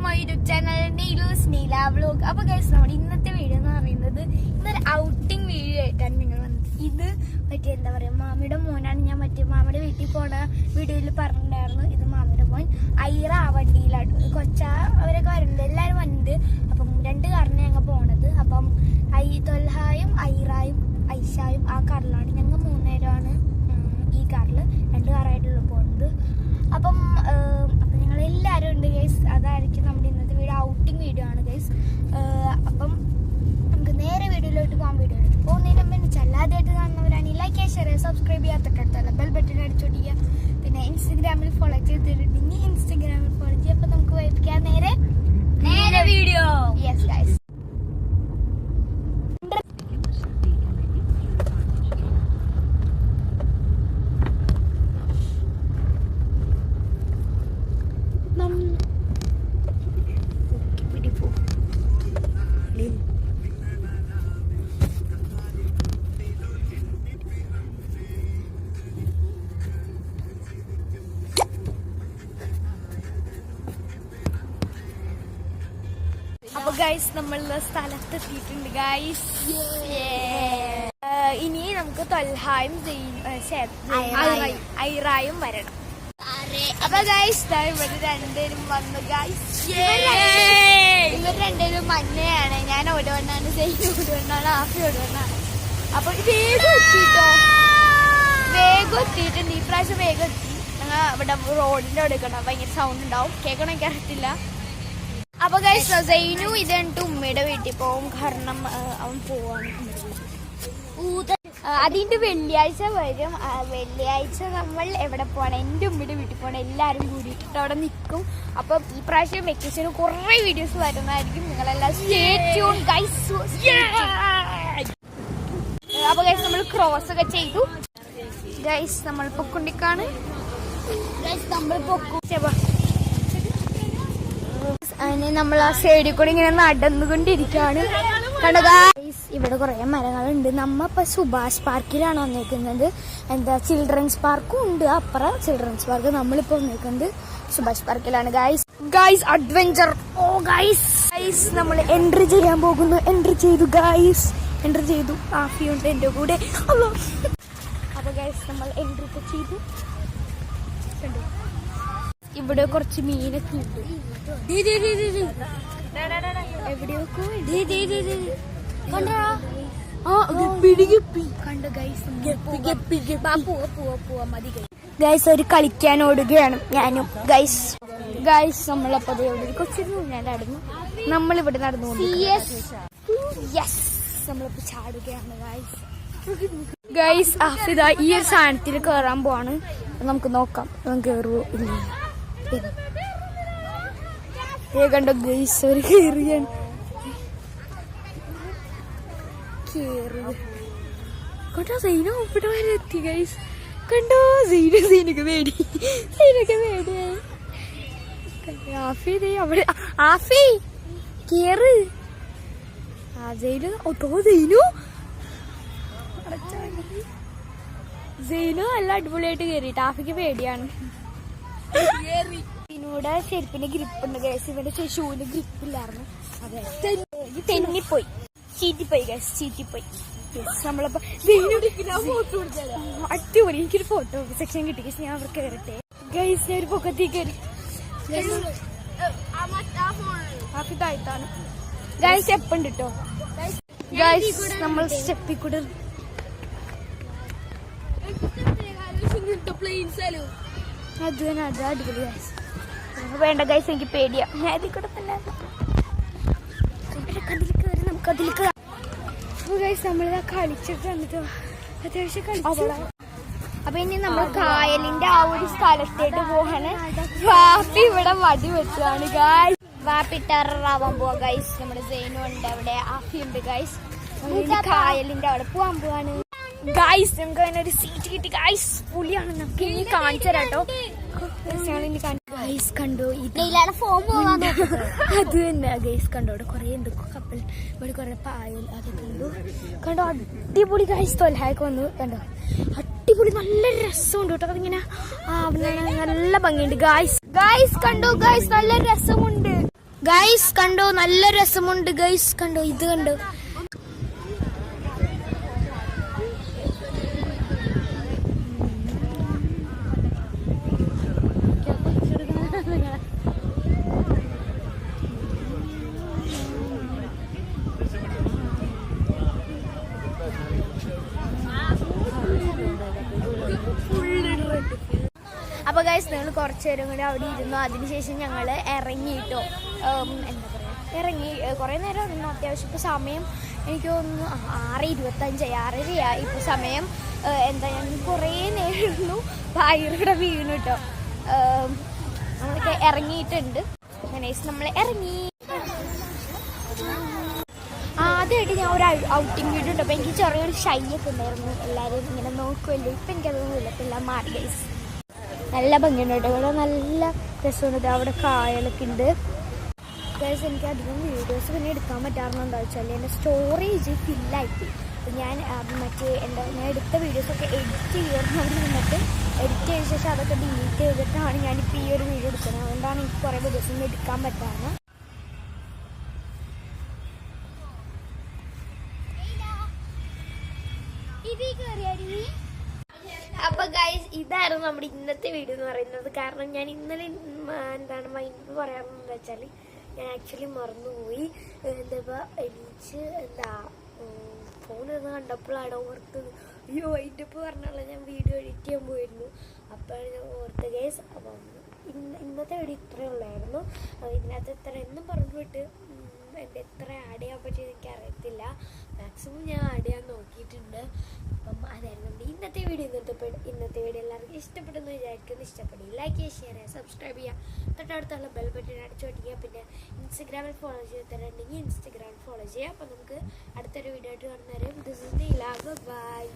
My YouTube channel നീല vlog. അപ്പൊ guys നമ്മുടെ ഇന്നത്തെ വീഡിയോ എന്ന് പറയുന്നത് ഇന്നൊരു ഔട്ടിംഗ് വീഡിയോ ആയിട്ടാണ് നിങ്ങൾ വന്നത്. ഇത് മറ്റേ എന്താ പറയാ മാമിയുടെ മോനാണ്. ഞാൻ മറ്റേ മാമിയുടെ വീട്ടിൽ പോണ വീഡിയോയിൽ പറഞ്ഞിട്ടുണ്ടായിരുന്നു. ഇത് മാമിയുടെ മോൻ ഐറ വണ്ടിയിലാണ് കൊച്ച അവരൊക്കെ വരുന്നുണ്ട്, എല്ലാവരും വന്നിട്ടുണ്ട്. അപ്പം 2 കാറിന് ഞങ്ങൾ പോണത്. അപ്പം തൊൽഹായും ഐറായും ഐഷായും ആ കാറിലാണ്. ഞങ്ങൾ 3 നേരമാണ് ഈ കാറിൽ 2 കാറായിട്ടുള്ള പോകുന്നത്. അപ്പം ഞങ്ങൾ എല്ലാവരും ഉണ്ട് ഗൈസ്. അതായിരിക്കും നമ്മുടെ ഇന്നത്തെ വീഡിയോ, ഔട്ടിംഗ് വീഡിയോ ആണ് ഗൈസ്. അപ്പം നമുക്ക് നേരെ വീഡിയോയിലോട്ട് പോകാൻ. വീഡിയോയിലോട്ട് പോകുന്നതിന് മുമ്പ് ചല്ലാതായിട്ട് കാണുന്നവരാണ് ലൈക്ക് ഷെയർ സബ്സ്ക്രൈബ് ചെയ്യാത്തക്കടുത്തല്ല ബെൽ ബട്ടൺ അടിച്ചോട്ടിക്കുക. പിന്നെ ഇൻസ്റ്റഗ്രാമിൽ ഫോളോ ചെയ്തിട്ടുണ്ടെങ്കിൽ ഇൻസ്റ്റഗ്രാമിൽ ഫോളോ ചെയ്യുക. അപ്പം നമുക്ക് വൈകിക്കാൻ നേരെ വീഡിയോ. യെസ് ഗൈസ്, അപ്പൊ ഗൈസ് നമ്മളുടെ സ്ഥലത്ത് എത്തിയിട്ടുണ്ട് ഗൈസ്. ഇനി നമുക്ക് തൊൽഹായും ഐറായും വരണം. അപ്പൊ ഗൈസ് ഇവിടെ 2 പേരും വന്നു ഗൈസ്. ഇവർ 2 പേരും മഞ്ഞയാണ്. ഞാൻ ഓടുവണ്ണാണ്, ജെയിൻ ഓടുവണ്ണാണ്, ആഫി ഓടുവണ്ണാണ്. അപ്പൊ വേഗം എത്തിട്ടോ, വേഗം എത്തിയിട്ടുണ്ട്. ഈ പ്രാവശ്യം വേഗം എത്തി. ഞങ്ങൾ ഇവിടെ റോഡിന്റെ അവിടെ നിൽക്കണം. ഭയങ്കര സൗണ്ട് ഉണ്ടാവും, കേൾക്കണം എനിക്ക് അറിയത്തില്ല. അപ്പൊ ഗൈസ് സൈനു ഇത് കണ്ടിട്ട് ഉമ്മയുടെ വീട്ടിൽ പോകും. കാരണം അവൻ പോവാണ്. അതിന്റെ വെള്ളിയാഴ്ച വരും. വെള്ളിയാഴ്ച നമ്മൾ എവിടെ പോകണം, എൻ്റെ ഉമ്മയുടെ വീട്ടിൽ പോകണം. എല്ലാവരും കൂടിയിട്ട് അവിടെ നിൽക്കും. അപ്പം ഈ പ്രാവശ്യം വെക്കേഷന് കുറേ വീഡിയോസ് വരുന്നതായിരിക്കും. നിങ്ങളെല്ലാം സ്റ്റേ ട്യൂൺ ഗൈസ്. അപ്പൊ ഗൈസ് നമ്മൾ ക്രോസ് ഒക്കെ ചെയ്തു ഗൈസ്. നമ്മൾ പൊക്കൊണ്ടിക്കാണ് ഗൈസ്. നമ്മൾ പൊക്കും. അതിന് നമ്മൾ ആ സൈഡിൽ കൂടെ ഇങ്ങനെ നടന്നുകൊണ്ടിരിക്കുകയാണ്. കണ്ടോ ഗൈസ്, ഇവിടെ കുറെ മരങ്ങളുണ്ട്. നമ്മ ഇപ്പൊ സുഭാഷ് പാർക്കിലാണ് വന്നേക്കുന്നത്. എന്താ ചിൽഡ്രൻസ് പാർക്കും ഉണ്ട് അപ്പുറം. ചിൽഡ്രൻസ് പാർക്ക് നമ്മളിപ്പോ വന്നേക്കുന്നത് സുഭാഷ് പാർക്കിലാണ് guys. Guys adventure. Oh guys guys നമ്മൾ എൻട്രി ചെയ്യാൻ പോകുന്നു. എൻട്രി ചെയ്തു ഗൈസ്, എൻട്രി ചെയ്തു. ആഫിയുണ്ട് എന്റെ കൂടെ. അപ്പൊ ഗൈസ് നമ്മൾ എൻട്രി ഒക്കെ ചെയ്തു. ഇവിടെ കുറച്ച് മീനൊക്കെ ഉണ്ട്. എവിടെയൊക്കെ ഗൈസ് ഒരു കളിക്കാൻ ഓടുകയാണ് ഞാനും ഗൈസ്. ഗൈസ് നമ്മളപ്പോ കൊച്ചിരുന്നു ഞാനായിരുന്നു. നമ്മളിവിടെ നടന്നു നമ്മളിപ്പോ ചാടുകയാണ് ഗൈസ്. ഗൈസ് ആഫിദ ഈ ഒരു സാധനത്തിൽ കയറാൻ പോവാണ്. നമുക്ക് നോക്കാം കയറുവോ ഇല്ല. കണ്ടോ ഗൈസ് ഒരു കയറിയാണ്. കണ്ടോ സൈനോ ഇവിടെ വരെ എത്തി ഗൈസ്. കണ്ടോ സൈനൊക്കെ പേടി, സൈനൊക്കെ പേടിയായി. ആഫി അവിടെ, ആഫി കേറ്. സൈനു നല്ല അടിപൊളിയായിട്ട് കേറിട്ട്. ആഫിക്ക് പേടിയാണ്. ഇതിനൂടെ ചെരുപ്പിന്റെ ഗ്രിപ്പുണ്ട് ഗൈസ്. ഇവിടെ ഷൂവിന്റെ ഗ്രിപ്പില്ലായിരുന്നു. അതെ തെന്നിപ്പോയി, ചീറ്റിപ്പോയി ഗൈസ്, ചീറ്റിപ്പോയി. നമ്മളപ്പോ അടിപൊളി. എനിക്കൊരു ഫോട്ടോ സെക്ഷൻ കിട്ടി ഗൈസ്. ഞാൻ അവിടെ കയറട്ടെ ഗൈസ്. ഞാൻ ഒരു പൊക്കത്തി കയറി. ആഫി താഴ്ത്താണ് ഗൈസ്. സ്റ്റെപ്പ് ഉണ്ട് കേട്ടോ ഗൈസ്. നമ്മൾ സ്റ്റെപ്പിൽ കൂടെ അത് തന്നെ. അത് അടിപൊളി ഗൈസ്. വേണ്ട ഗൈസ് എനിക്ക് പേടിയാ. ഞാൻ ഇതിൽ കൂടെ തന്നെ നമുക്ക് അതിൽ ഗൈസ് നമ്മളിതാ കളിച്ചിട്ട് വന്നിട്ടോ അത്യാവശ്യം കളിച്ചു. അപ്പൊ ഇനി നമ്മൾ കായലിന്റെ ആ ഒരു സ്ഥലത്തേക്ക് പോവാണ്. വാപ്പി ഇവിടെ വടി വെച്ചതാണ് ഗൈസ്. വാപ്പി ടെററാവാൻ പോവാ ഗൈസ്. നമ്മുടെ സൈനു ഉണ്ട് അവിടെ, ആഫി ഉണ്ട് ഗൈസ്. കായലിന്റെ അവിടെ പോവാൻ പോവാണ് ഗൈസ്. നമുക്ക് അതിന് ഒരു സീറ്റ് കിട്ടി ഗൈസ്. പുളിയാണ്. നമുക്ക് ഇനി കാണിച്ചു തരാട്ടോ ഗൈസ്. കണ്ടോ അത് തന്നെ ഗൈസ്. കണ്ടോ ഇവിടെ കൊറേ ഉണ്ട് കപ്പൽ. ഇവിടെ കൊറേ പായൽ അതൊക്കെ കണ്ടു. കണ്ടോ അടിപൊളി ഗൈസ്. തൊൽഹായൊക്കെ വന്നു. കണ്ടോ അടിപൊളി നല്ല രസമുണ്ട് കേട്ടോ. അതിങ്ങനെ നല്ല ഭംഗിയുണ്ട് ഗൈസ്. ഗൈസ് കണ്ടോ ഗൈസ് നല്ല രസമുണ്ട്. ഗൈസ് കണ്ടോ, നല്ല രസമുണ്ട് ഗൈസ്. കണ്ടോ, ഇത് കണ്ടോ. അപ്പോൾ ഗൈസ് ഞങ്ങൾ കുറച്ച് നേരം കൂടി അവിടെ ഇരുന്നു. അതിനുശേഷം ഞങ്ങൾ ഇറങ്ങിയിട്ടോ. എന്താ പറയുക, ഇറങ്ങി കുറേ നേരം ഇരുന്നു. അത്യാവശ്യം ഇപ്പോൾ സമയം എനിക്ക് തോന്നുന്നു 6:25, 6:30 ഇപ്പോൾ സമയം. എന്താ, ഞങ്ങൾ കുറേ നേരം ഇരുന്നു. വയറിവിടെ വീണു കേട്ടോ. നമ്മളൊക്കെ ഇറങ്ങിയിട്ടുണ്ട്. അങ്ങനെ നമ്മൾ ഇറങ്ങി. ആദ്യമായിട്ട് ഞാൻ ഒരു ഔട്ടിങ് വീഡിയോ ഇട്ടപ്പോൾ എനിക്ക് ചെറിയൊരു ഷൈ ഒക്കെ ഉണ്ടായിരുന്നു. എല്ലാവരും ഇങ്ങനെ നോക്കുമല്ലോ. ഇപ്പം എനിക്കതൊന്നുമില്ല. ഇപ്പം എല്ലാം മാറി ഗൈസ്. നല്ല ഭംഗിയുണ്ട് കേട്ടോ. ഇവിടെ നല്ല രസമുണ്ട്. അവിടെ കായലൊക്കെ ഉണ്ട് ഗൈസ്. എനിക്ക് അധികം വീഡിയോസ് പിന്നെ എടുക്കാൻ പറ്റാറുണ്ട്. എന്താ വെച്ചാൽ എൻ്റെ സ്റ്റോറേജ് ഫില്ലായിപ്പോയി. ഞാൻ ഞാൻ എടുത്ത വീഡിയോസൊക്കെ എഡിറ്റ് ചെയ്തിട്ട് എഡിറ്റ് ചെയ്ത ശേഷം അതൊക്കെ ഡിലീറ്റ് ചെയ്തിട്ടാണ് ഞാനിപ്പോൾ ഈ ഒരു വീഡിയോ എടുക്കുന്നത്. അതുകൊണ്ടാണ് എനിക്ക് കുറേ വീഡിയോസൊന്നും എടുക്കാൻ പറ്റാറ്. അപ്പൊ ഗൈസ്, ഇതായിരുന്നു നമ്മുടെ ഇന്നത്തെ വീഡിയോ എന്ന് പറയുന്നത്. കാരണം ഞാൻ ഇന്നലെ മൈൻഡ് പറയാമെന്ന് വെച്ചാൽ ഞാൻ ആക്ച്വലി മറന്നുപോയി. എന്താ എണീച്ച് ഫോണിന്ന് കണ്ടപ്പോഴാണ് ഓർത്തത്. അയ്യോ, അതിൻ്റെ ഇപ്പോൾ പറഞ്ഞാൽ ഞാൻ വീഡിയോ എഡിറ്റ് ചെയ്യാൻ പോയിരുന്നു. അപ്പോഴാണ് ഞാൻ ഓർത്തത് ഗൈസ്. അപ്പം ഇന്നത്തെ വീഡിയോ ഇത്രയേ ഉള്ളായിരുന്നു. ഇതിനകത്ത് എത്ര എന്നും പറഞ്ഞിട്ട് എൻ്റെ എത്ര ആഡ് ചെയ്യാൻ പറ്റിയത് എനിക്ക് അറിയത്തില്ല. മാക്സിമം ഞാൻ ആഡ് ചെയ്യാൻ നോക്കിയിട്ടുണ്ട്. അപ്പം അതായിരുന്നു നമ്മുടെ ഇന്നത്തെ വീഡിയോ. ഇന്നത്തെ വീഡിയോ എല്ലാവർക്കും ഇഷ്ടപ്പെട്ടെന്ന് വിചാരിക്കുന്നു. ഇഷ്ടപ്പെടുക ലൈക്ക് ചെയ്യുക, ഷെയർ ചെയ്യുക, സബ്സ്ക്രൈബ് ചെയ്യുക, തൊട്ടടുത്തുള്ള ബെൽ ബട്ടൺ അടിച്ചു പൊട്ടിക്കുക. പിന്നെ ഇൻസ്റ്റഗ്രാമിൽ ഫോളോ ചെയ്ത് തരണമെങ്കിൽ ഇൻസ്റ്റഗ്രാമിൽ ഫോളോ ചെയ്യുക. അപ്പം നമുക്ക് അടുത്തൊരു വീഡിയോ ആയിട്ട് കാണുന്നവരെ ദിസ് ഇസ് നീല. ബൈ.